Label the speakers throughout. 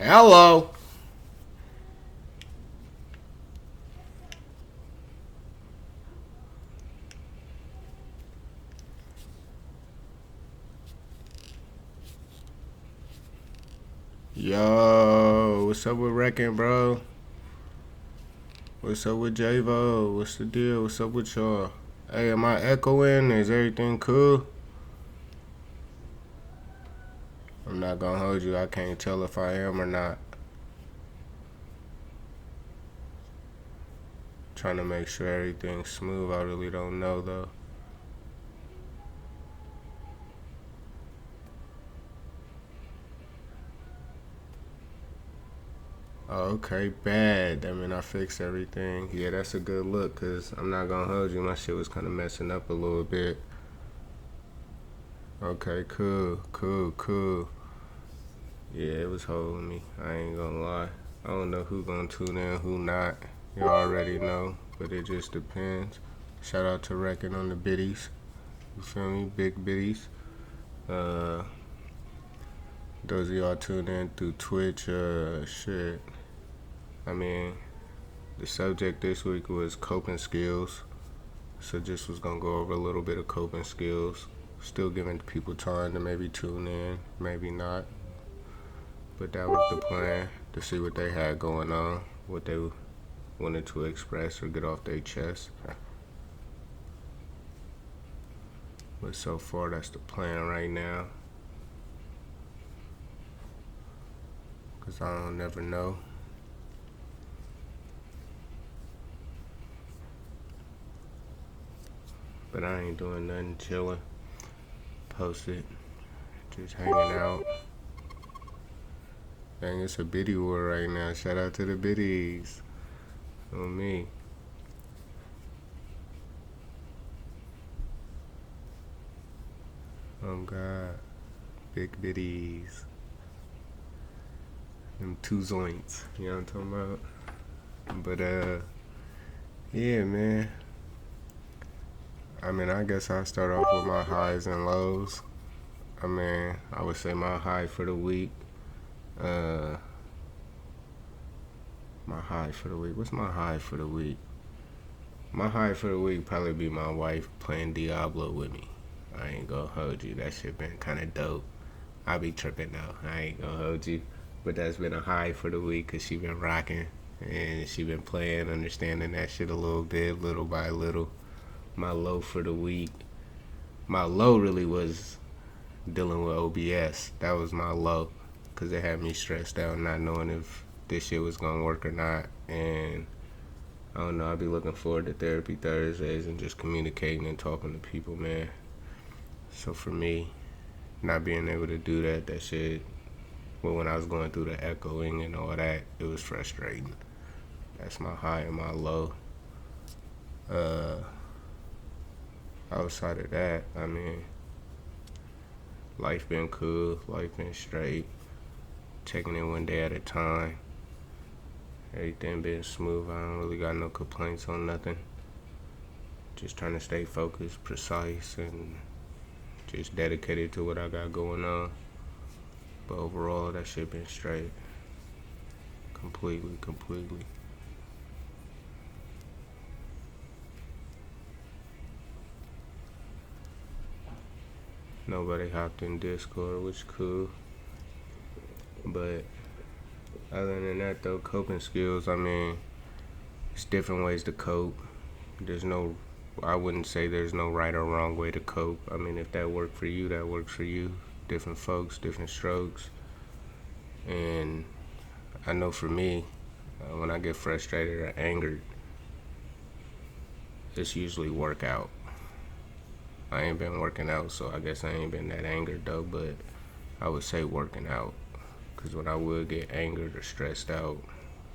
Speaker 1: Hello. Yo, what's up with Wrecking, bro? What's up with Javo? What's the deal? What's up with y'all? Hey, am I echoing? Is everything cool? I'm not gonna hold you. I can't tell if I am or not. Trying to make sure everything's smooth. I really don't know though. Oh, okay, bad. I mean, I fixed everything. Yeah, that's a good look, cause I'm not gonna hold you. My shit was kind of messing up a little bit. Okay, cool. Yeah, it was holding me. I ain't gonna lie. I don't know who gonna tune in, who not. You already know, but it just depends. Shout out to Wrecking on the biddies. You feel me? Big biddies. Uh, those of y'all tuned in through Twitch, shit. I mean, the subject this week was coping skills. So just was gonna go over a little bit of coping skills. Still giving people time to maybe tune in, maybe not. But that was the plan, to see what they had going on, what they wanted to express or get off their chest. But so far, that's the plan right now. Cause I don't never know. But I ain't doing nothing, chilling, posted, just hanging out. Dang, it's a biddy war right now. Shout out to the biddies. On me. Oh God. Big biddies. Them two zoints. You know what I'm talking about? But yeah, man. I mean, I guess I'll start off with my highs and lows. I mean, I would say my high for the week. Uh, my high for the week. What's my high for the week? My high for the week probably be my wife playing Diablo with me. I ain't gonna hold you. That shit been kind of dope. I be tripping though. I ain't gonna hold you. But that's been a high for the week because she been rocking and she been playing, understanding that shit a little bit, little by little. My low for the week. My low really was dealing with OBS. That was my low because it had me stressed out, not knowing if this shit was gonna work or not. And I don't know. I'll be looking forward to Therapy Thursdays and just communicating and talking to people, man. So for me, not being able to do that, that shit. Well, when I was going through the echoing and all that, it was frustrating. That's my high and my low. Uh, outside of that, I mean, life been cool, life been straight, taking it one day at a time. Everything been smooth. I don't really got no complaints on nothing. Just trying to stay focused, precise, and just dedicated to what I got going on. But overall, that shit been straight. Completely. Nobody hopped in Discord, which is cool. But other than that, though, coping skills, I mean, it's different ways to cope. There's no, I wouldn't say there's no right or wrong way to cope. I mean, if that worked for you, that works for you. Different folks, different strokes. And I know for me, when I get frustrated or angered, it's usually workout. I ain't been working out, so I guess I ain't been that angered though, but I would say working out. Because when I would get angered or stressed out,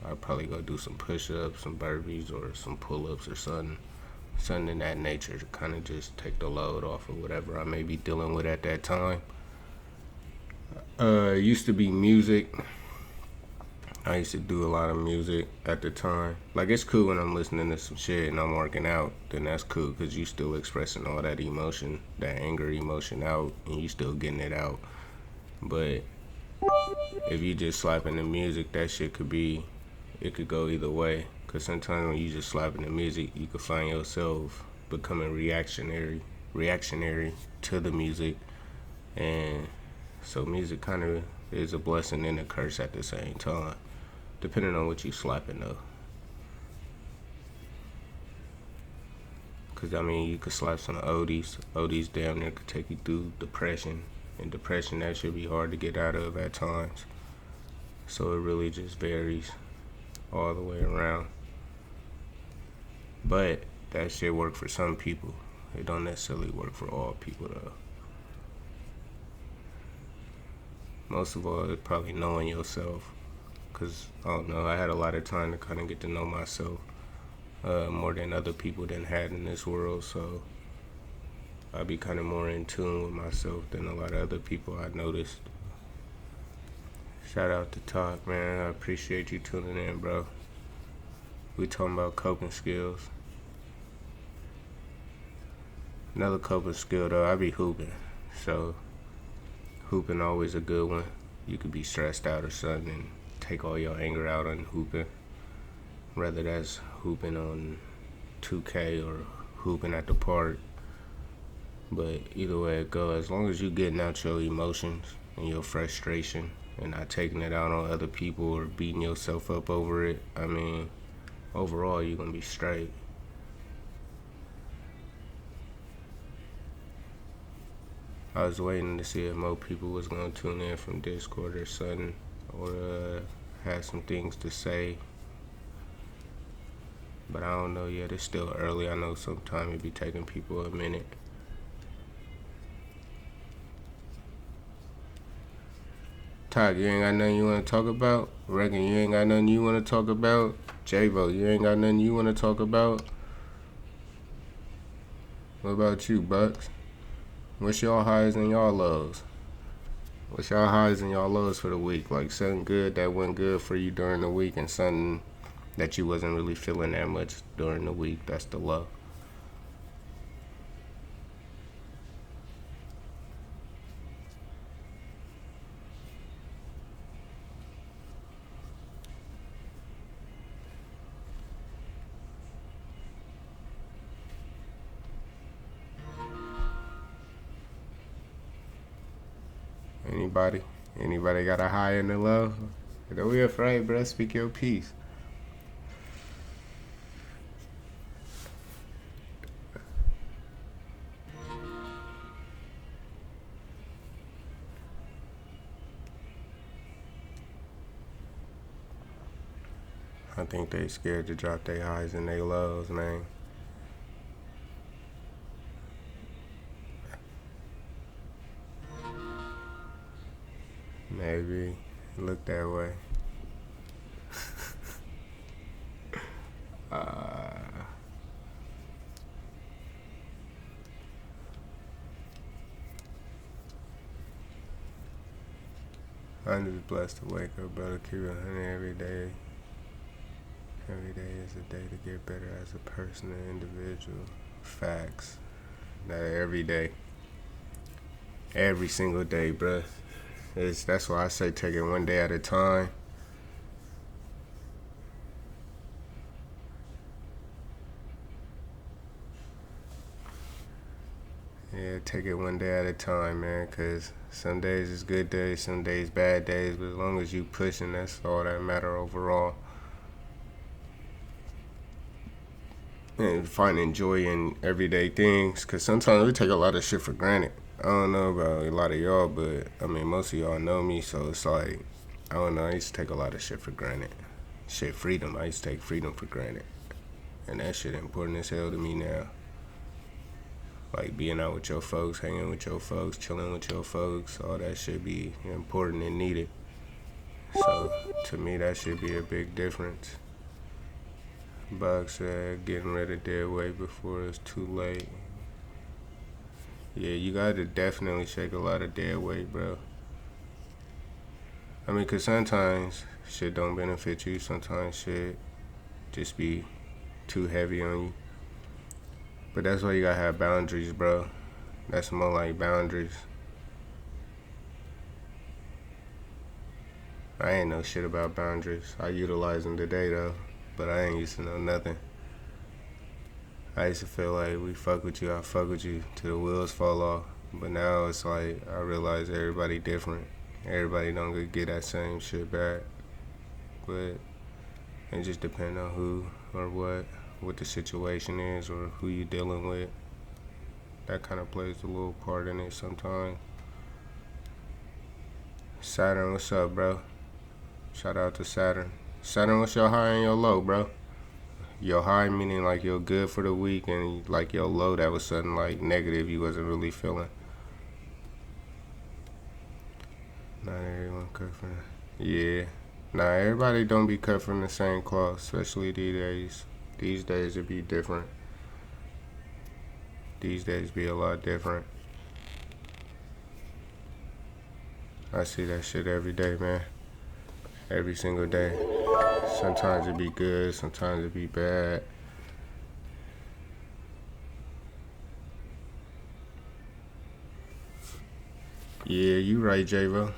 Speaker 1: I'd probably go do some push-ups, some burpees, or some pull-ups or something in that nature to kind of just take the load off of whatever I may be dealing with at that time. It used to be music. I used to do a lot of music at the time. Like, it's cool when I'm listening to some shit and I'm working out, then that's cool because you still expressing all that emotion, that anger emotion out, and you still getting it out. But if you just slapping the music, that shit could be, it could go either way. Cause sometimes when you just slapping the music, you could find yourself becoming reactionary to the music, and so music kind of is a blessing and a curse at the same time, depending on what you slapping though. Cause I mean, you could slap some oldies. Oldies damn near could take you through depression, and depression that should be hard to get out of at times. So it really just varies all the way around. But that shit work for some people. It don't necessarily work for all people though. Most of all, it's probably knowing yourself. Cause I don't know, I had a lot of time to kind of get to know myself more than other people done had in this world. So I'd be kind of more in tune with myself than a lot of other people I noticed. Shout out to Talk, man. I appreciate you tuning in, bro. We talking about coping skills. Another coping skill though, I be hooping. So hooping always a good one. You could be stressed out or something and take all your anger out on hooping. Whether that's hooping on 2K or hooping at the park. But either way it goes, as long as you getting out your emotions and your frustration and not taking it out on other people or beating yourself up over it, I mean, overall you're gonna be straight. I was waiting to see if more people was gonna tune in from Discord or something, or had some things to say. But I don't know yet. It's still early. I know sometimes it be taking people a minute. Todd, you ain't got nothing you want to talk about? Reckon you ain't got nothing you want to talk about? Javo, you ain't got nothing you want to talk about? What about you, Bucks? What's y'all highs and y'all lows? What's y'all highs and y'all lows for the week? Like something good that went good for you during the week and something that you wasn't really feeling that much during the week. That's the low. Anybody? Anybody got a high and a low? Don't be afraid, bro. Speak your piece. I think they scared to drop their highs and their lows, man. Maybe look that way. I'm just blessed to wake up, brother. Keep it 100 every day. Every day is a day to get better as a person and individual. Facts. That every day. Every single day, bruh. That's why I say take it one day at a time. Yeah, take it one day at a time, man, because some days is good days, some days bad days, but as long as you pushing, that's all that matter overall. And finding joy in everyday things, because sometimes we take a lot of shit for granted. I don't know about a lot of y'all, but I mean, most of y'all know me, so it's like, I don't know, I used to take a lot of shit for granted. Shit, freedom, I used to take freedom for granted. And that shit important as hell to me now. Like being out with your folks, hanging with your folks, chilling with your folks, all that should be important and needed. So to me, that should be a big difference. Buck said, getting rid of dead weight before it's too late. Yeah, you gotta definitely shake a lot of dead weight, bro. I mean, cause sometimes shit don't benefit you. Sometimes shit just be too heavy on you. But that's why you gotta have boundaries, bro. That's more like boundaries. I ain't know shit about boundaries. I utilize them today though, but I ain't used to know nothing. I used to feel like we fuck with you, I fuck with you till the wheels fall off. But now it's like I realize everybody different. Everybody don't get that same shit back. But it just depends on who or what the situation is or who you dealing with. That kind of plays a little part in it sometimes. Saturn, what's up, bro? Shout out to Saturn. Saturn, what's your high and your low, bro? Your high meaning like you're good for the week, and like your low that was something like negative you wasn't really feeling. Not everyone cut from yeah. Nah, everybody don't be cut from the same cloth, especially these days. These days it be different. These days be a lot different. I see that shit every day, man. Every single day. Sometimes it be good, sometimes it be bad. Yeah, you right, J-Vo.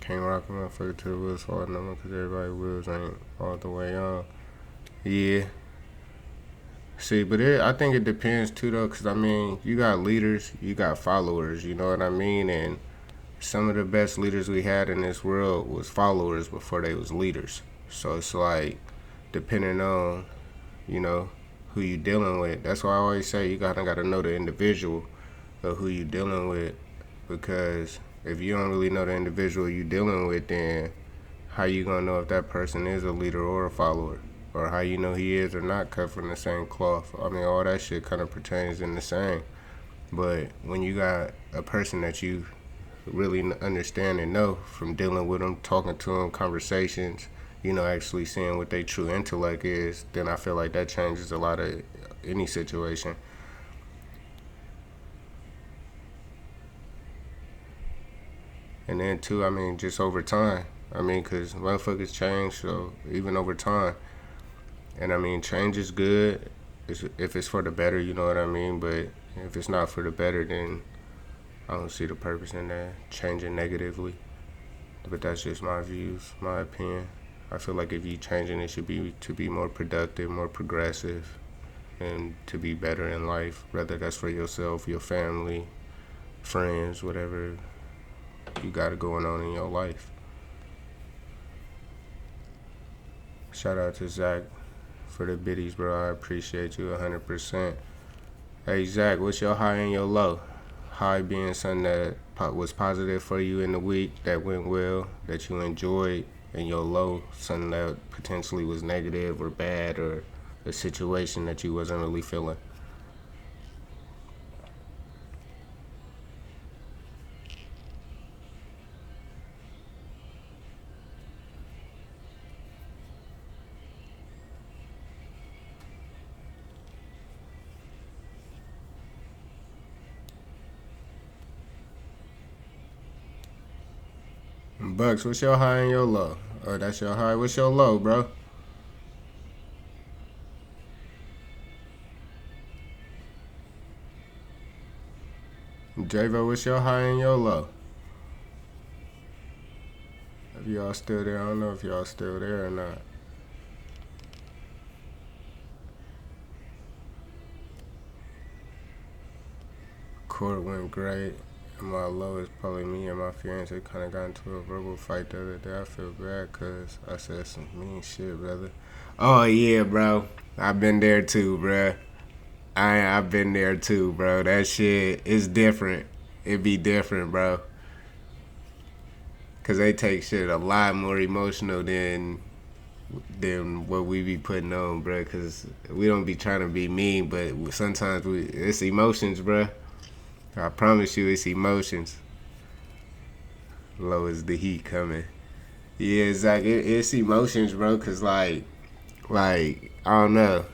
Speaker 1: Can't rock a motherfucker till the wheels fall no more because everybody's wheels ain't all the way on. Yeah. See, but I think it depends too though, because I mean, you got leaders, you got followers, you know what I mean? And some of the best leaders we had in this world was followers before they was leaders. So it's like, depending on, you know, who you dealing with. That's why I always say you gotta know the individual of who you dealing with, because if you don't really know the individual you dealing with, then how you gonna know if that person is a leader or a follower? Or how you know he is or not cut from the same cloth? I mean, all that shit kind of pertains in the same. But when you got a person that you really understand and know from dealing with them, talking to them, conversations, you know, actually seeing what their true intellect is, then I feel like that changes a lot of any situation. And then too, I mean, just over time. I mean, because motherfuckers change, so even over time. And I mean, change is good if it's for the better, you know what I mean? But if it's not for the better, then I don't see the purpose in that, changing negatively. But that's just my views, my opinion. I feel like if you changing, it should be to be more productive, more progressive, and to be better in life, whether that's for yourself, your family, friends, whatever you got going on in your life. Shout out to Zach for the biddies, bro. I appreciate you 100%. Hey, Zach, what's your high and your low? High being something that was positive for you in the week, that went well, that you enjoyed, and your low, something that potentially was negative or bad, or a situation that you wasn't really feeling. Bucks, what's your high and your low? Oh, that's your high. What's your low, bro? Javo, what's your high and your low? If y'all still there, I don't know if y'all still there or not. Court went great. And my low is probably me and my fiance kind of got into a verbal fight the other day. I feel bad because I said some mean shit, brother. Oh, yeah, bro. I've been there too, bro. I've been there too, bro. That shit is different. It be different, bro. Because they take shit a lot more emotional than what we be putting on, bro. Because we don't be trying to be mean, but sometimes it's emotions, bro. I promise you, it's emotions. Low is the heat coming. Yeah, it's like it's emotions, bro. Cause like I don't know.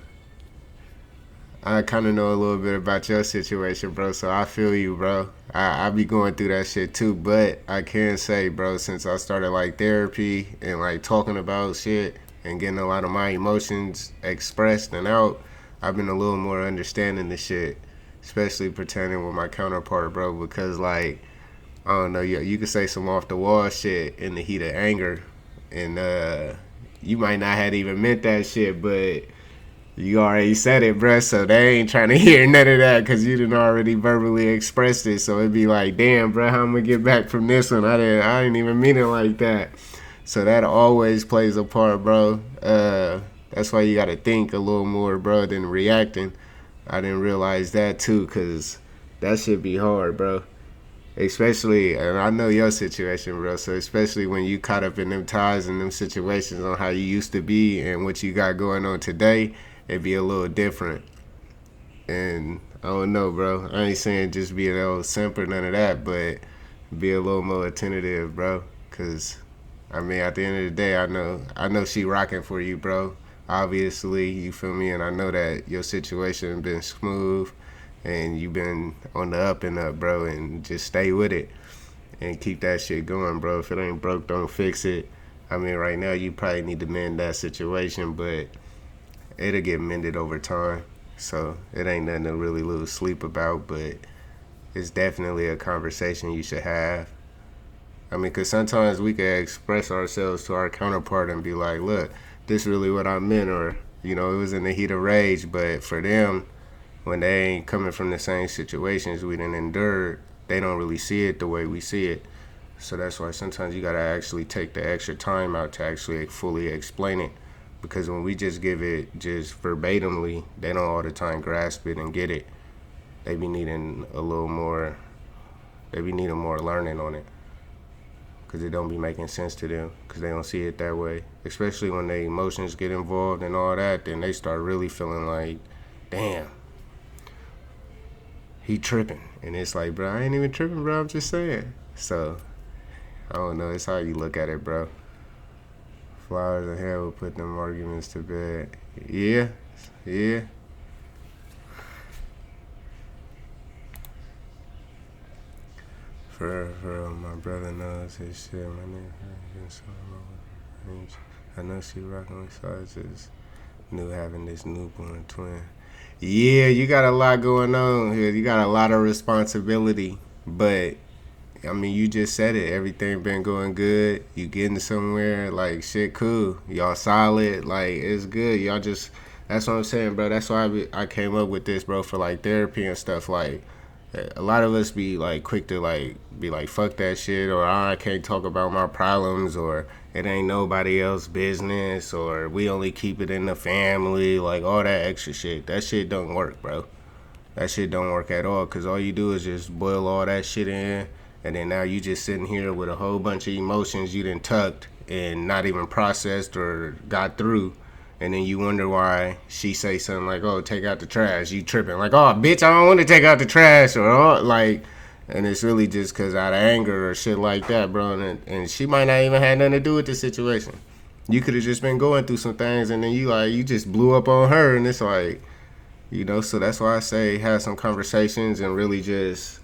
Speaker 1: I kind of know a little bit about your situation, bro. So I feel you, bro. I be going through that shit too. But I can say, bro, since I started like therapy and like talking about shit and getting a lot of my emotions expressed and out, I've been a little more understanding the shit, especially pertaining with my counterpart, bro. Because like I don't know, you could say some off the wall shit in the heat of anger, and you might not have even meant that shit, but you already said it, bruh, so they ain't trying to hear none of that because you done already verbally expressed it. So it'd be like, damn, bruh, how I'm gonna get back from this one? I didn't even mean it like that. So that always plays a part, bro. That's why you gotta think a little more, bro, than reacting. I didn't realize that too, cause that should be hard, bro. Especially, and I know your situation, bro. So especially when you caught up in them ties and them situations on how you used to be and what you got going on today, it'd be a little different. And I don't know, bro. I ain't saying just be an old simp or none of that, but be a little more attentive, bro. Cause I mean, at the end of the day, I know she rocking for you, bro. Obviously, you feel me, and I know that your situation been smooth, and you've been on the up and up, bro. And just stay with it and keep that shit going, bro. If it ain't broke, don't fix it. I mean, right now you probably need to mend that situation, but it'll get mended over time. So it ain't nothing to really lose sleep about, but it's definitely a conversation you should have. I mean, because sometimes we can express ourselves to our counterpart and be like, look, this really what I meant, or, you know, it was in the heat of rage. But for them, when they ain't coming from the same situations we done endured, they don't really see it the way we see it. So that's why sometimes you gotta actually take the extra time out to actually fully explain it. Because when we just give it just verbatimly, they don't all the time grasp it and get it. They be needing a little more, they be needing more learning on it. Because it don't be making sense to them. Because they don't see it that way. Especially when their emotions get involved and all that, then they start really feeling like, damn, he tripping. And it's like, bro, I ain't even tripping, bro. I'm just saying. So, I don't know. It's how you look at it, bro. Flowers and hair will put them arguments to bed. Yeah. Yeah. For real, my brother knows his shit. My nigga, I know she rocking with sizes. New having this newborn twin. Yeah, you got a lot going on here. You got a lot of responsibility, but I mean, you just said it. Everything been going good. You getting somewhere. Like, shit cool. Y'all solid. Like, it's good. Y'all just, that's what I'm saying, bro. That's why I came up with this, bro, for, like, therapy and stuff. Like, a lot of us be, like, quick to, like, be like, fuck that shit, or I can't talk about my problems, or it ain't nobody else's business, or we only keep it in the family. Like, all that extra shit. That shit don't work, bro. That shit don't work at all, because all you do is just boil all that shit in, and then now you just sitting here with a whole bunch of emotions you done tucked and not even processed or got through. And then you wonder why she say something like, oh, take out the trash. You tripping. Like, oh, bitch, I don't want to take out the trash. Or, oh, like, and it's really just because out of anger or shit like that, bro. And she might not even have nothing to do with the situation. You could have just been going through some things, and then you just blew up on her. And it's like, you know, so that's why I say have some conversations and really just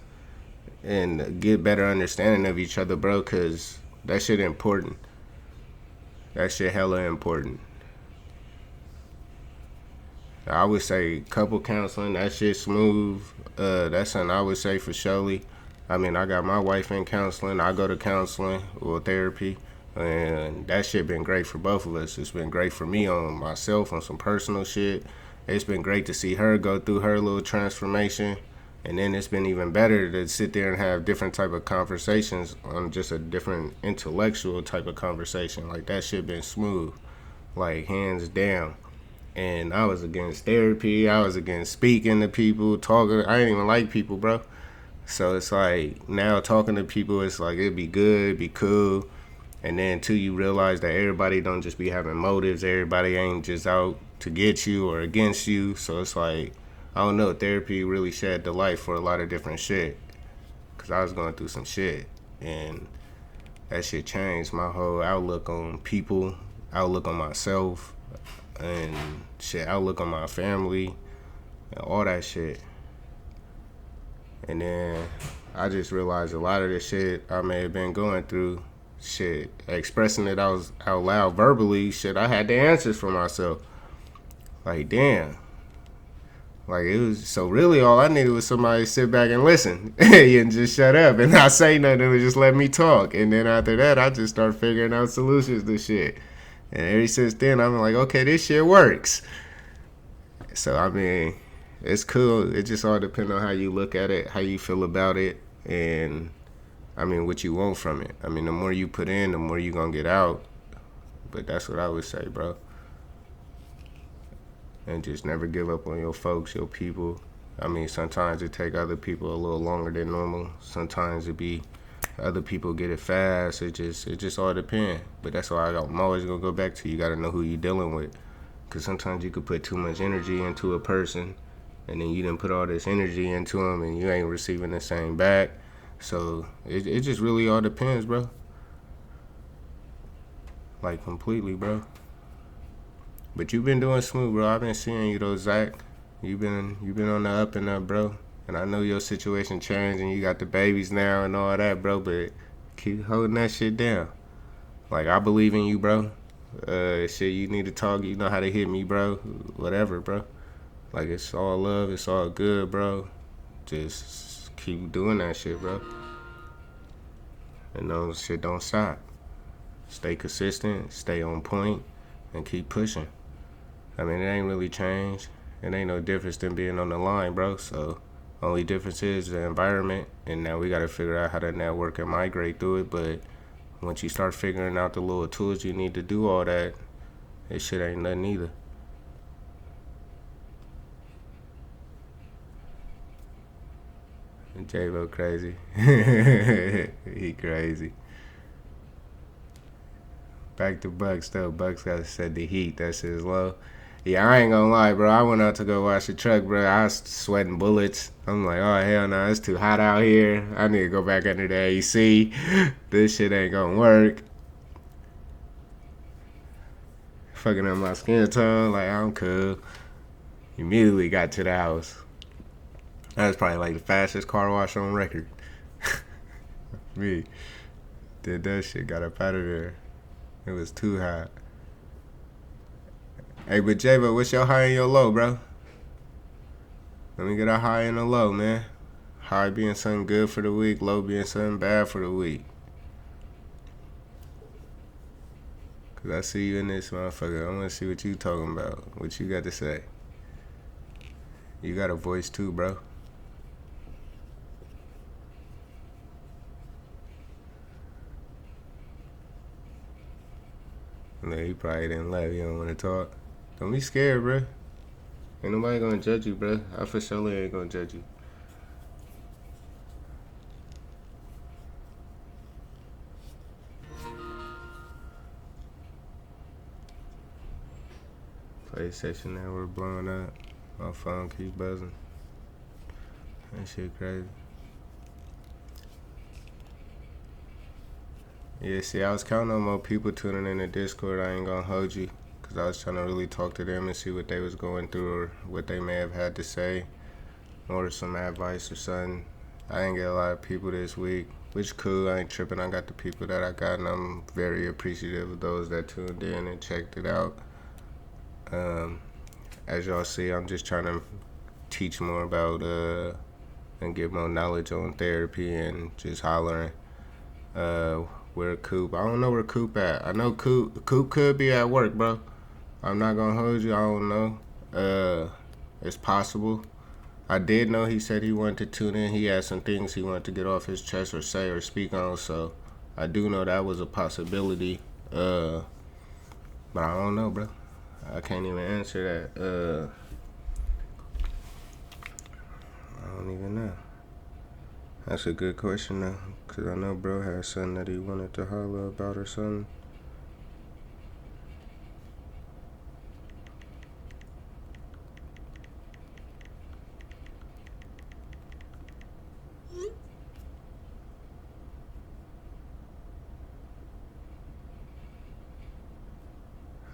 Speaker 1: and get better understanding of each other, bro, because that shit important. That shit hella important. I would say couple counseling, that shit smooth. That's something I would say for surely. I mean, I got my wife in counseling. I go to counseling or therapy. And that shit been great for both of us. It's been great for me on myself on some personal shit. It's been great to see her go through her little transformation. And then it's been even better to sit there and have different type of conversations on just a different intellectual type of conversation. Like, that shit been smooth. Like, hands down. And I was against therapy. I was against speaking to people, talking. I didn't even like people, bro. So it's like, now talking to people, it's like, it'd be good, it'd be cool. And then, too, you realize that everybody don't just be having motives. Everybody ain't just out to get you or against you. So it's like, I don't know, therapy really shed the light for a lot of different shit. Because I was going through some shit. And that shit changed my whole outlook on people, outlook on myself, and shit, outlook on my family, and all that shit. And then I just realized a lot of the shit I may have been going through, shit, expressing it out loud verbally, shit, I had the answers for myself. Like, damn. Like it was so really all I needed was somebody to sit back and listen and just shut up and not say nothing and just let me talk. And then after that I just start figuring out solutions to shit. And ever since then I'm like, okay, this shit works. So I mean, it's cool. It just all depends on how you look at it, how you feel about it, and I mean what you want from it. I mean the more you put in, the more you gonna get out. But that's what I would say, bro. And just never give up on your folks, your people. I mean, sometimes it take other people a little longer than normal. Sometimes it be other people get it fast. It just all depends. But that's why I'm always gonna go back to you gotta know who you dealing with. Cause sometimes you could put too much energy into a person, and then you didn't put all this energy into them, and you ain't receiving the same back. So it just really all depends, bro. Like completely, bro. But you've been doing smooth, bro. I've been seeing you though, Zach. You've been on the up and up, bro. And I know your situation changed and you got the babies now and all that, bro. But keep holding that shit down. Like I believe in you, bro. Shit, you need to talk. You know how to hit me, bro. Whatever, bro. Like it's all love. It's all good, bro. Just keep doing that shit, bro. And no shit don't stop. Stay consistent. Stay on point, and keep pushing. I mean, it ain't really changed. It ain't no difference than being on the line, bro. So, only difference is the environment, and now we gotta figure out how to network and migrate through it. But once you start figuring out the little tools you need to do all that, it shit ain't nothing either. J-Lo crazy. He crazy. Back to Bucks though. Bucks gotta set the heat. That's his low. Yeah, I ain't gonna lie, bro. I went out to go wash the truck, bro. I was sweating bullets. I'm like, oh hell no, it's too hot out here. I need to go back under the AC. This shit ain't gonna work. Fucking up my skin tone. Like I'm cool. Immediately got to the house. That was probably like the fastest car wash on record. Me did that shit. Got up out of there. It was too hot. Hey, but Javo, what's your high and your low, bro? Let me get a high and a low, man. High being something good for the week, low being something bad for the week. Cause I see you in this motherfucker. I wanna see what you talking about. What you got to say. You got a voice too, bro. No, he probably didn't laugh. You don't want to talk. Don't be scared, bro. Ain't nobody gonna judge you, bro. I for sure ain't gonna judge you. PlayStation Network blowing up. My phone keep buzzing. That shit crazy. Yeah, see, I was counting on more people tuning in the Discord. I ain't gonna hold you. Because I was trying to really talk to them and see what they was going through or what they may have had to say. Or some advice or something. I didn't get a lot of people this week. Which cool, I ain't tripping. I got the people that I got and I'm very appreciative of those that tuned in and checked it out. As y'all see, I'm just trying to teach more about and get more knowledge on therapy and just hollering. Where Coop? I don't know where Coop at. I know Coop could be at work, bro. I'm not gonna hold you. I don't know. It's possible. I did know he said he wanted to tune in. He had some things he wanted to get off his chest or say or speak on. So I do know that was a possibility. But I don't know, bro. I can't even answer that. I don't even know. That's a good question though, cause I know bro had something that he wanted to holler about or something.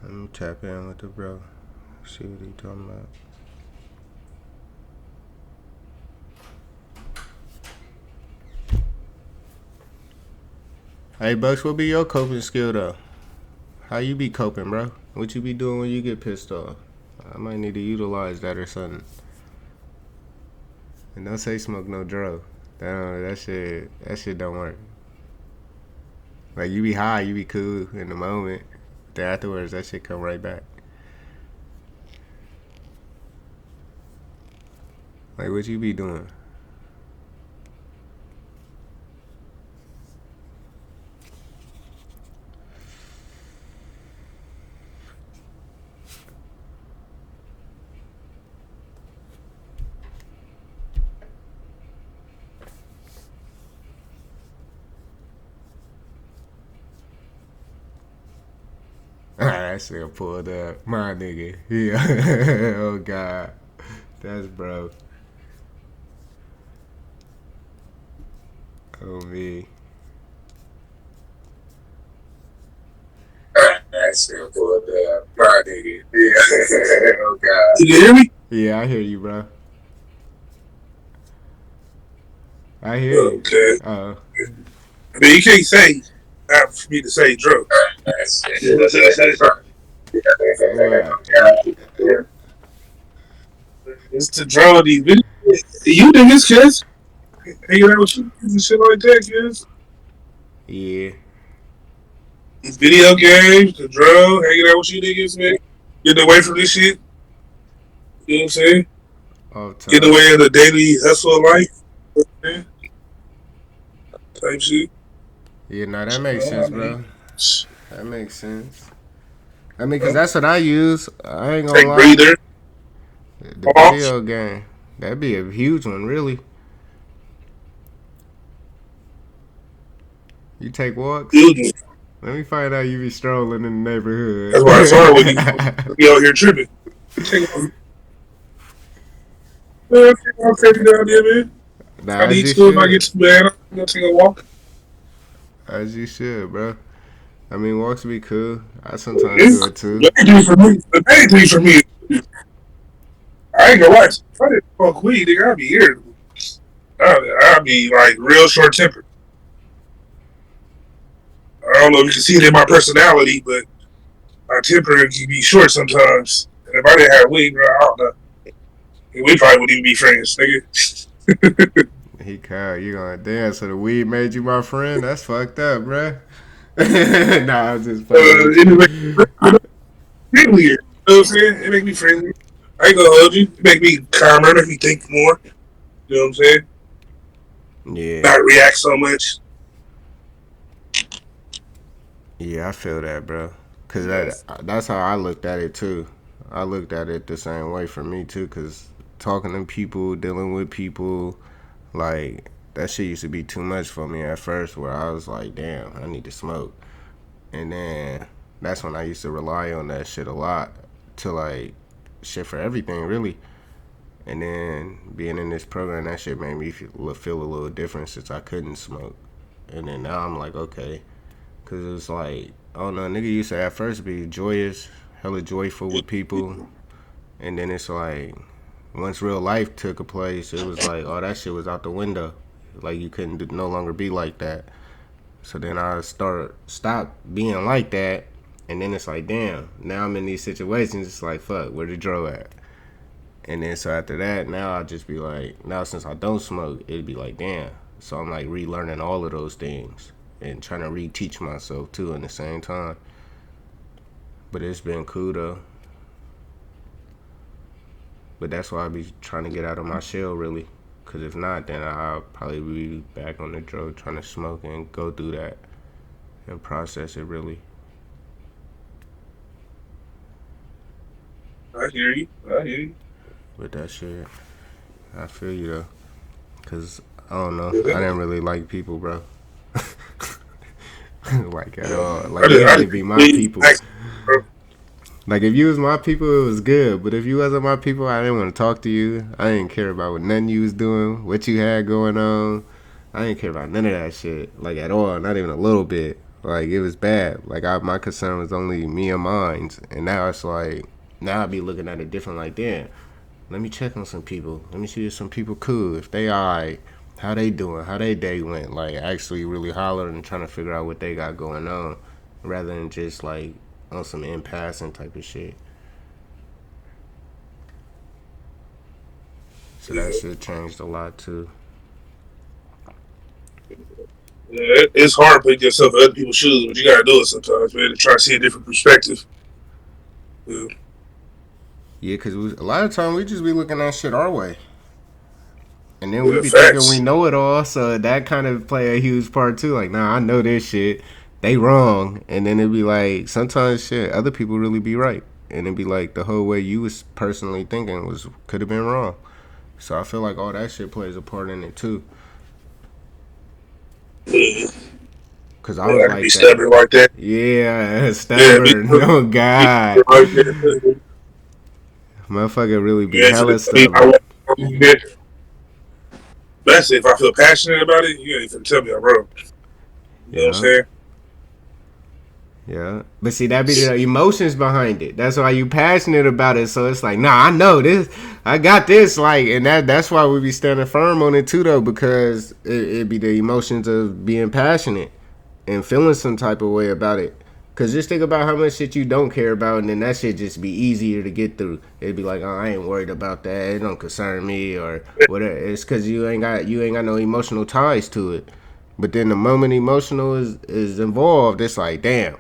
Speaker 1: Let me tap in with the bro, see what he talking about. Hey Bucks, what be your coping skill though? How you be coping, bro? What you be doing when you get pissed off? I might need to utilize that or something. And don't say smoke no dro. That shit don't work. Like you be high, you be cool in the moment. Then afterwards, that shit come right back. Like what you be doing? That shit pulled up, my nigga. Yeah. Oh god, that's bro. Oh me. That shit pulled up, my nigga. Yeah. Oh god.
Speaker 2: You can hear me?
Speaker 1: Yeah, I hear you, bro. I hear you.
Speaker 2: Okay.
Speaker 1: Uh,
Speaker 2: I mean, you can't say not for me to say drug.
Speaker 1: what?
Speaker 2: It's to draw these videos. You niggas, kids. Hanging out with you and shit like that, kids.
Speaker 1: Yeah.
Speaker 2: These video games, the drug, hanging out with you niggas, man. Getting away from this shit. You know what I'm saying?
Speaker 1: Off
Speaker 2: Getting
Speaker 1: top.
Speaker 2: away in the daily hustle of life. Man. Type shit.
Speaker 1: Yeah, no, that makes
Speaker 2: I
Speaker 1: sense,
Speaker 2: mean,
Speaker 1: bro. That makes sense. I mean, cause that's what I use. I ain't gonna
Speaker 2: take
Speaker 1: lie.
Speaker 2: breather.
Speaker 1: The
Speaker 2: Pause.
Speaker 1: video game, that'd be a huge one, really. You take walks.
Speaker 2: Building.
Speaker 1: Let me find out you be strolling in the
Speaker 2: That's why I started with you.
Speaker 1: neighborhood.
Speaker 2: Be out here tripping. Take one. Man, I'm taking down there, man.
Speaker 1: Nah,
Speaker 2: I
Speaker 1: as
Speaker 2: need
Speaker 1: you
Speaker 2: to if I
Speaker 1: should.
Speaker 2: get too bad. I'm gonna take a walk.
Speaker 1: As you should, bro. I mean, walks be cool. I sometimes
Speaker 2: Yeah.
Speaker 1: do it too.
Speaker 2: The main thing for me, I ain't gonna lie. If I didn't smoke weed, nigga, I'd be irritable. I'd be like real short tempered. I don't know if you can see it in my personality, but my temper can be short sometimes. And if I didn't have weed, bro, I don't know. We probably wouldn't even be friends, nigga.
Speaker 1: He called you gonna dance, so the weed made you my friend. That's fucked up, bruh. Nah, I'm just playing with
Speaker 2: It make
Speaker 1: you.
Speaker 2: me friendlier. You know what I'm saying? It make me friendlier. I ain't gonna hold you. It make me calmer, make me think more. You know what I'm saying?
Speaker 1: Yeah,
Speaker 2: Not react so much.
Speaker 1: yeah, I feel that, bro. Cause that's how I looked at it too. I looked at it the same way for me too. Cause talking to people, dealing with people, like that shit used to be too much for me at first. Where I was like, damn, I need to smoke. And then that's when I used to rely on that shit a lot to like shit for everything really. And then being in this program, that shit made me feel a little different since I couldn't smoke. And then now I'm like, okay, cause it's like I don't know, nigga used to at first be joyous, hella joyful with people, and then it's like once real life took a place, it was like, oh, that shit was out the window. Like you couldn't no longer be like that. So then I stop being like that, and then it's like, damn. Now I'm in these situations. It's like, fuck, where the dro at? And then so after that, now I just be like, now since I don't smoke, it'd be like, damn. So I'm like relearning all of those things and trying to reteach myself too in the same time. But it's been cool though. But that's why I be trying to get out of my shell really. Cause if not, then I'll probably be back on the drug trying to smoke and go through that and process it really.
Speaker 2: I hear you. I hear you.
Speaker 1: With that shit, I feel you though. Cause I don't know,
Speaker 2: Yeah,
Speaker 1: I
Speaker 2: that,
Speaker 1: didn't really like people, bro. Like at all.
Speaker 2: I
Speaker 1: Like you
Speaker 2: just, I
Speaker 1: had to
Speaker 2: just
Speaker 1: be my
Speaker 2: believe
Speaker 1: people.
Speaker 2: bro.
Speaker 1: Like if you was my people, it was good. But if you wasn't my people, I didn't want to talk to you. I didn't care about what nothing you was doing, what you had going on. I didn't care about none of that shit, like at all. Not even a little bit. Like it was bad. Like my concern was only me and mine. And now it's like now I be looking at it different. Like damn, let me check on some people. Let me see if some people cool. If they alright, how they doing? How they day went? Like actually really hollering and trying to figure out what they got going on, rather than just like on some in passing type of shit. So that shit changed a lot too.
Speaker 2: Yeah, it's hard putting yourself in other people's shoes, but you gotta do it sometimes, man, to try to see a different perspective. Yeah,
Speaker 1: Yeah, cause a lot of time we just be looking at shit our way, and then we
Speaker 2: yeah,
Speaker 1: be thinking we
Speaker 2: facts.
Speaker 1: know it all. So that kind of play a huge part too. Like, nah, I know this shit. They wrong, and then it'd be like sometimes shit. Other people really be right, and it'd be like the whole way you was personally thinking was could have been wrong. So I feel like all that shit plays a part in it too.
Speaker 2: Yeah,
Speaker 1: Cause I
Speaker 2: yeah,
Speaker 1: was
Speaker 2: I can be
Speaker 1: like that.
Speaker 2: stubborn like that.
Speaker 1: Yeah,
Speaker 2: Yeah, me
Speaker 1: stubborn.
Speaker 2: too.
Speaker 1: Oh
Speaker 2: Me too,
Speaker 1: God,
Speaker 2: like that.
Speaker 1: motherfucker really be
Speaker 2: Yeah,
Speaker 1: hella
Speaker 2: just tell me
Speaker 1: stubborn.
Speaker 2: especially if I feel passionate about it, you ain't finna tell me I'm wrong. You know what I'm
Speaker 1: Yeah.
Speaker 2: saying?
Speaker 1: Yeah, but see that be the emotions behind it. That's why you passionate about it. So it's like, nah, I know this. I got this. Like, and that's why we be standing firm on it too, though, because it be the emotions of being passionate and feeling some type of way about it. Cause just think about how much shit you don't care about, and then that shit just be easier to get through. It'd be like, oh, I ain't worried about that. It don't concern me or whatever. It's cause you ain't got no emotional ties to it. But then the moment emotional is involved, it's like, damn.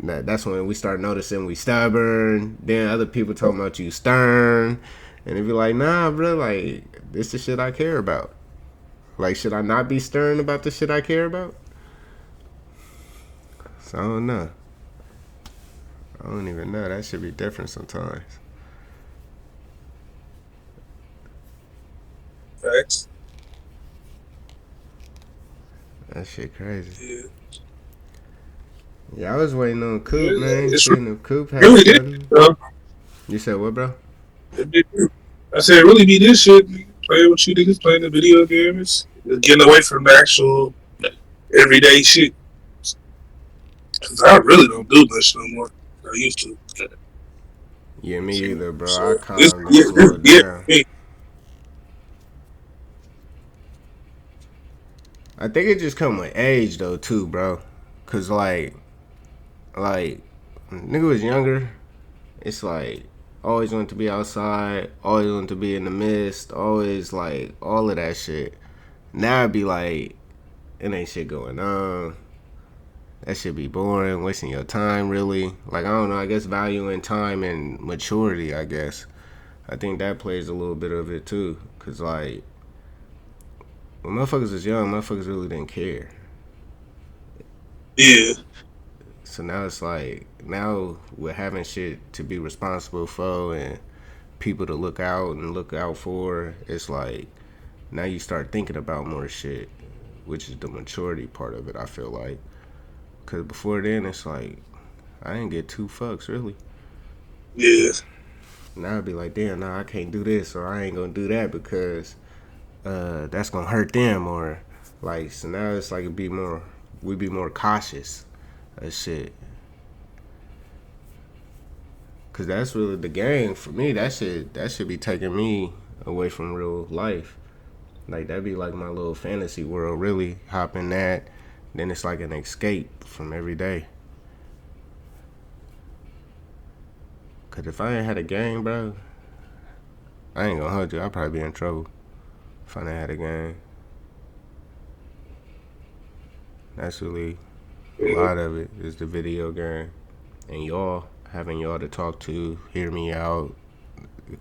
Speaker 1: That's when we start noticing we stubborn. Then other people talking about you stern, and they be like, "Nah, bro, like this the shit I care about. Like, should I not be stern about the shit I care about?" So I don't know. I don't even know. That should be different sometimes.
Speaker 2: Facts.
Speaker 1: That shit crazy.
Speaker 2: Yeah,
Speaker 1: Yeah, I was waiting on
Speaker 2: yeah,
Speaker 1: Coop, man.
Speaker 2: it's
Speaker 1: Seeing if Coop had
Speaker 2: really it.
Speaker 1: something.
Speaker 2: Uh,
Speaker 1: You said what, bro?
Speaker 2: I said, it really be this shit. Playing with you niggas, playing the video games, getting away from the actual everyday shit. Cause I really don't do much no more. I used to.
Speaker 1: Yeah, me either, bro. I
Speaker 2: So this,
Speaker 1: kind of
Speaker 2: yeah, this,
Speaker 1: slowed
Speaker 2: yeah,
Speaker 1: down.
Speaker 2: me.
Speaker 1: I think it just come with age though, too, bro. Cause like when nigga was younger, it's like always wanted to be outside, always wanted to be in the mist, always like all of that shit. Now it'd be like it ain't shit going on. That should be boring, wasting your time really. Like I don't know, I guess valuing time and maturity, I guess. I think that plays a little bit of it too. Cause like when motherfuckers was young, motherfuckers really didn't care.
Speaker 2: Yeah,
Speaker 1: So now it's like now we're having shit to be responsible for and people to look out for. It's like now you start thinking about more shit, which is the maturity part of it. I feel like because before then it's like I didn't get two fucks really.
Speaker 2: yeah,
Speaker 1: Now I'd be like, damn, nah, I can't do this or I ain't gonna do that because that's gonna hurt them or like. So now it's like we be more cautious of shit. Cause that's really the game for me. That should be taking me away from real life. Like that'd be like my little fantasy world. Really hop in that, then it's like an escape from every day. Cause if I ain't had a game, bro, I ain't gonna hold you. I'd probably be in trouble if I ain't had a game. That's really a
Speaker 2: yeah.
Speaker 1: lot of it is the video game and y'all having y'all to talk to, hear me out,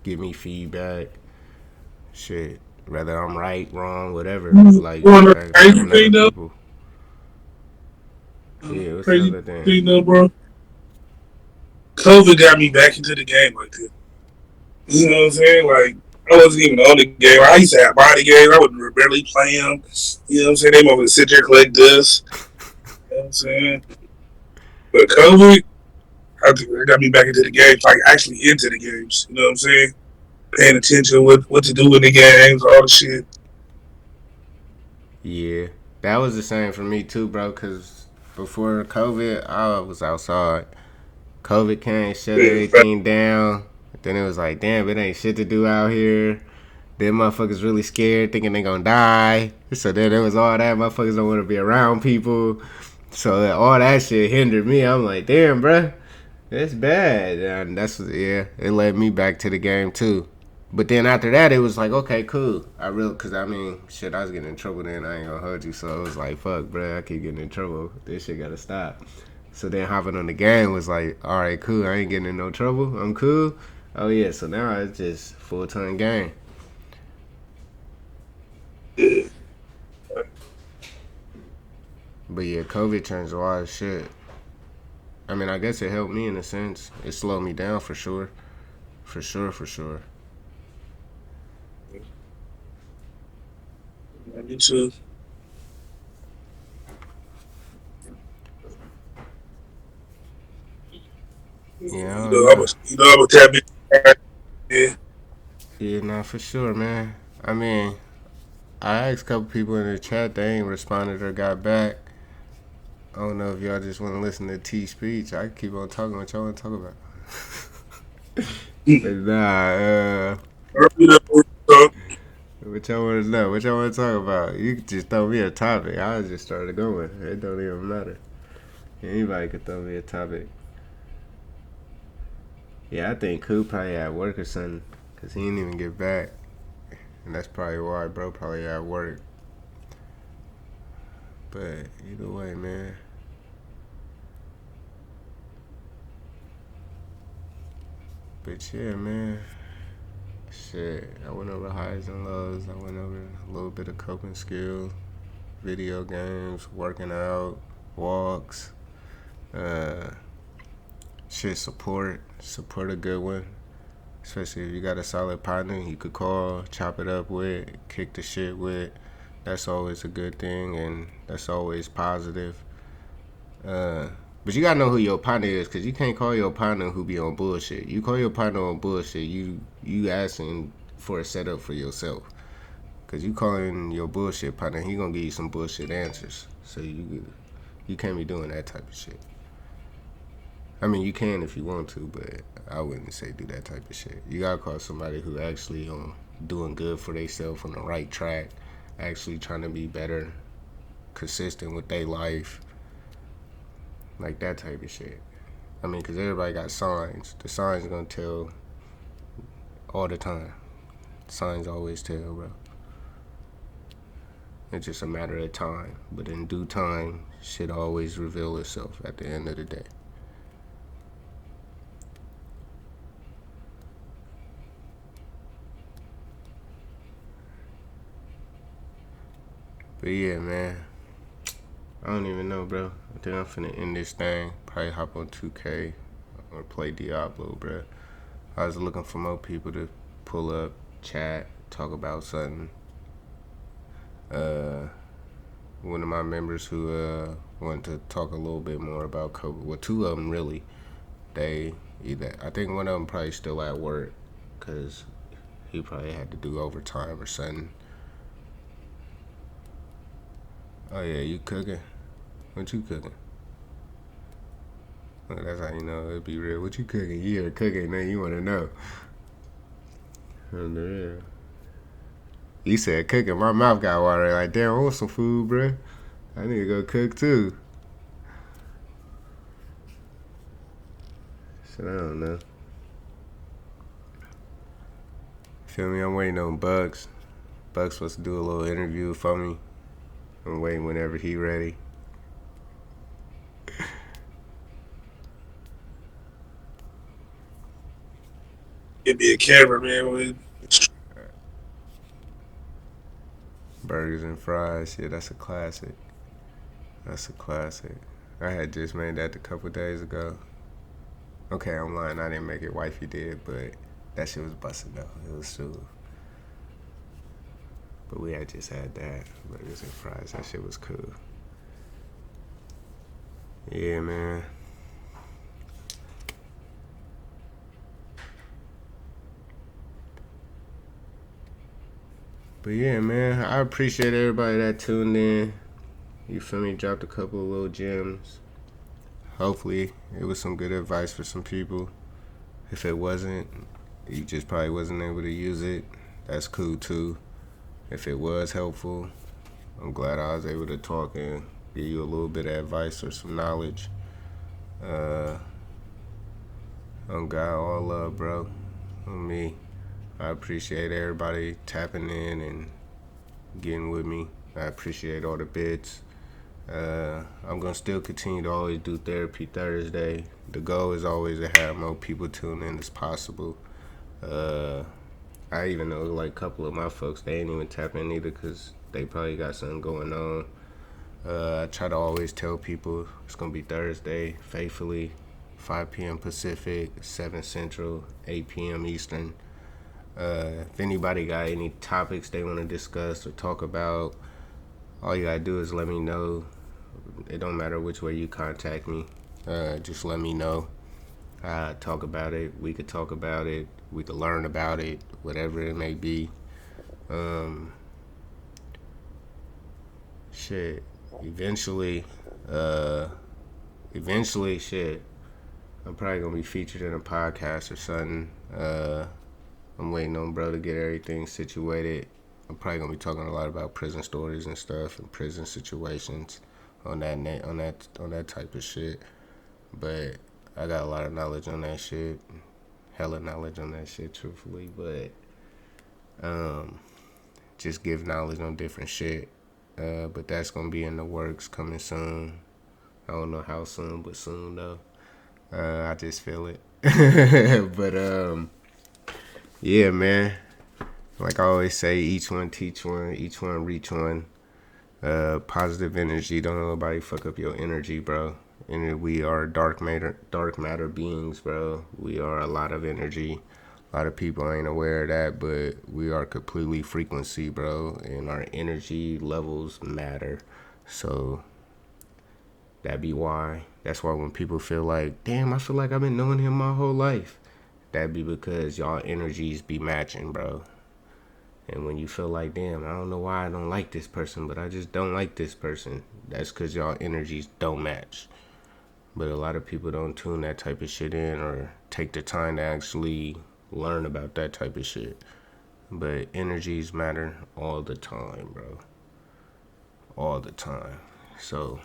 Speaker 1: give me feedback. Shit, whether I'm right, wrong, whatever. Like
Speaker 2: One crazy
Speaker 1: having other
Speaker 2: thing though,
Speaker 1: people. Yeah, what's the
Speaker 2: crazy
Speaker 1: other thing?
Speaker 2: thing though, bro. COVID got me back into the game like that. You know what I'm saying? Like I wasn't even on the game. I used to have body games. I would barely play them. You know what I'm saying? They want me to sit there collect dust. You know what I'm saying? But COVID, I think it got me back into the games, like actually into the games. You know what I'm saying? Paying attention what to do in the games, all the shit.
Speaker 1: Yeah, that was the same for me too, bro. Cause before COVID, I was outside. COVID came, shut
Speaker 2: Yeah,
Speaker 1: everything down. Then it was like, damn, it ain't shit to do out here. Then motherfuckers really scared, thinking they gonna die. So then it was all that. Motherfuckers don't want to be around people. So all that shit hindered me. I'm like, damn, bro, it's bad. And that's yeah, it led me back to the game too. But then after that, it was like, okay, cool. Cause I mean, shit, I was getting in trouble then. I ain't gonna hold you. So it was like, fuck, bro, I keep getting in trouble. This shit gotta stop. So then hopping on the game was like, all right, cool. I ain't getting in no trouble. I'm cool. Oh yeah. So now it's just full time game.
Speaker 2: Yeah.
Speaker 1: But yeah, COVID changed a lot of shit. I mean, I guess it helped me in a sense. It slowed me down for sure. For sure, for sure.
Speaker 2: Me too.
Speaker 1: Yeah, I
Speaker 2: You
Speaker 1: don't
Speaker 2: know,
Speaker 1: know.
Speaker 2: I'm a tap in. Yeah.
Speaker 1: Yeah, nah, for sure, man. I mean, I asked a couple people in the chat, they ain't responded or got back. I don't know if y'all just want to listen to T speech. I can keep on talking what y'all want to talk about. But nah, what y'all want to know? What y'all want to talk about? You can just throw me a topic. I just started going. It don't even matter. Anybody could throw me a topic. Yeah, I think Coop probably at work or something, cause he didn't even get back, and that's probably why bro probably at work. But either way, man. But yeah, man. Shit, I went over highs and lows. I went over a little bit of coping skills, video games, working out, walks, uh, shit, support a good one. Especially if you got a solid partner you could call, chop it up with, kick the shit with. That's always a good thing, and that's always positive. Uh, but you gotta know who your partner is, cause you can't call your partner who be on bullshit. You call your partner on bullshit, you asking for a setup for yourself. Cause you calling your bullshit partner, he gonna give you some bullshit answers. So you can't be doing that type of shit. I mean, you can if you want to, but I wouldn't say do that type of shit. You gotta call somebody who actually doing good for themselves on the right track, actually trying to be better, consistent with their life, like that type of shit. I mean, cause everybody got signs. The signs gonna tell all the time. Signs always tell, bro. It's just a matter of time. But in due time, shit always reveal itself at the end of the day. But yeah, man. I don't even know, bro. I think I'm finna end this thing. Probably hop on 2K or play Diablo, bro. I was looking for more people to pull up, chat, talk about something. Uh, One of my members who wanted to talk a little bit more about COVID. Well, two of them really. They either I think one of them probably still at work because he probably had to do overtime or something. Oh yeah, you cooking? What you cooking? Well, that's how you know it'd be real. What you cooking? You hear cooking, man. You want to know. Yeah. You said cooking. My mouth got water. Like, damn, I want some food, bro. I need to go cook too. Shit, I don't know. Feel me? I'm waiting on Bucks. Bucks supposed to do a little interview for me. I'm waiting whenever he ready.
Speaker 2: Give me a cameraman with.
Speaker 1: Burgers and fries. Yeah, that's a classic. That's a classic. I had just made that a couple days ago. Okay, I'm lying. I didn't make it. Wifey did, but that shit was busting though. It was true. But we had just had that burgers and fries. That shit was cool. Yeah, man. But yeah, man. I appreciate everybody that tuned in. You feel me? Dropped a couple of little gems. Hopefully, it was some good advice for some people. If it wasn't, you just probably wasn't able to use it. That's cool too. If it was helpful, I'm glad I was able to talk and give you a little bit of advice or some knowledge. On God, all love, bro. On me. I appreciate everybody tapping in and getting with me. I appreciate all the bits. I'm gonna still continue to always do therapy Thursday. The goal is always to have more people tune in as possible. Uh, I even know like a couple of my folks they ain't even tap in either because they probably got something going on. I try to always tell people it's gonna be Thursday, faithfully, 5 p.m. Pacific, 7 Central, 8 p.m. Eastern. If anybody got any topics they want to discuss or talk about, all you gotta do is let me know. It don't matter which way you contact me. Just let me know. Talk about it. We could talk about it. We could learn about it. Whatever it may be. Um, shit. Eventually, uh, shit. I'm probably gonna be featured in a podcast or something. I'm waiting on bro to get everything situated. I'm probably gonna be talking a lot about prison stories and stuff and prison situations on that type of shit. But I got a lot of knowledge on that shit, hella knowledge on that shit, truthfully. But just give knowledge on different shit. But that's gonna be in the works coming soon. I don't know how soon, but soon though. I just feel it. But yeah, man. Like I always say, each one teach one, each one reach one. Positive energy. Don't let nobody fuck up your energy, bro. And we are dark matter beings, bro. We are a lot of energy. A lot of people ain't aware of that, but we are completely frequency, bro. And our energy levels matter. So that be why. That's why when people feel like, damn, I feel like I've been knowing him my whole life. That be because y'all energies be matching, bro. And when you feel like, damn, I don't know why I don't like this person, but I just don't like this person, that's because y'all energies don't match. But a lot of people don't tune that type of shit in or take the time to actually learn about that type of shit. But energies matter all the time, bro. All the time. So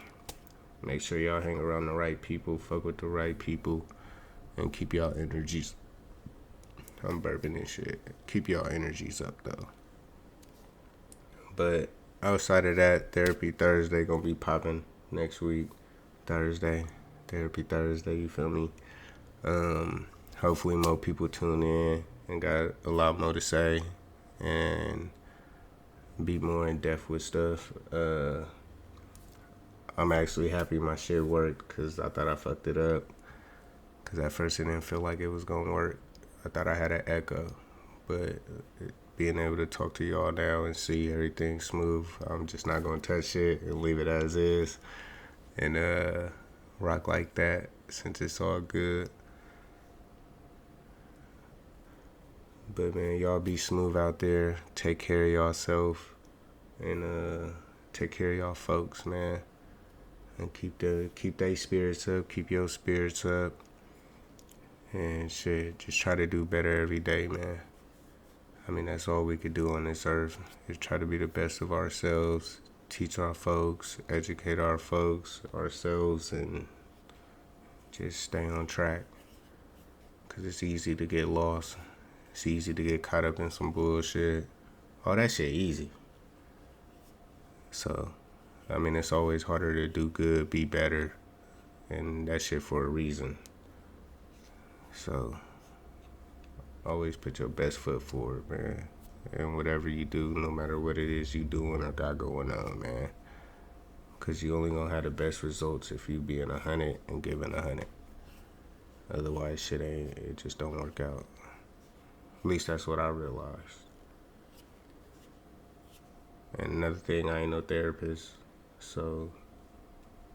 Speaker 1: make sure y'all hang around the right people, fuck with the right people, and keep y'all energies. I'm burping and shit. Keep y'all energies up, though. But outside of that, Therapy Thursday gonna be popping next week. Thursday. Therapy Thursday, you feel me? Hopefully more people tune in and got a lot more to say and be more in depth with stuff. I'm actually happy my shit worked because I thought I fucked it up. Because at first it didn't feel like it was gonna work. I thought I had an echo, but being able to talk to y'all now and see everything smooth, I'm just not gonna touch it and leave it as is and rock like that since it's all good. But man, y'all be smooth out there. Take care of yourself and take care of y'all folks, man. And keep they spirits up, keep your spirits up. And shit, just try to do better every day, man. I mean, that's all we could do on this earth is try to be the best of ourselves, teach our folks, educate our folks, ourselves, and just stay on track. Because it's easy to get lost. It's easy to get caught up in some bullshit. All that shit easy. So, I mean, it's always harder to do good, be better, and that shit for a reason. So, always put your best foot forward, man. And whatever you do, no matter what it is you doing or got going on, man. Because you only gonna have the best results if you being 100 and giving 100. Otherwise, it just don't work out. At least that's what I realized. And another thing, I ain't no therapist. So,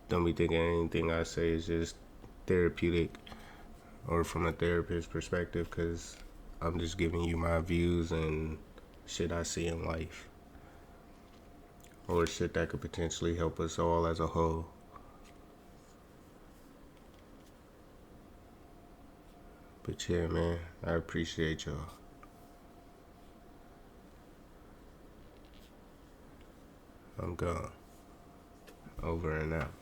Speaker 1: don't be thinking anything I say is just therapeutic or from a therapist perspective, because I'm just giving you my views and shit I see in life. Or shit that could potentially help us all as a whole. But yeah, man, I appreciate y'all. I'm gone. Over and out.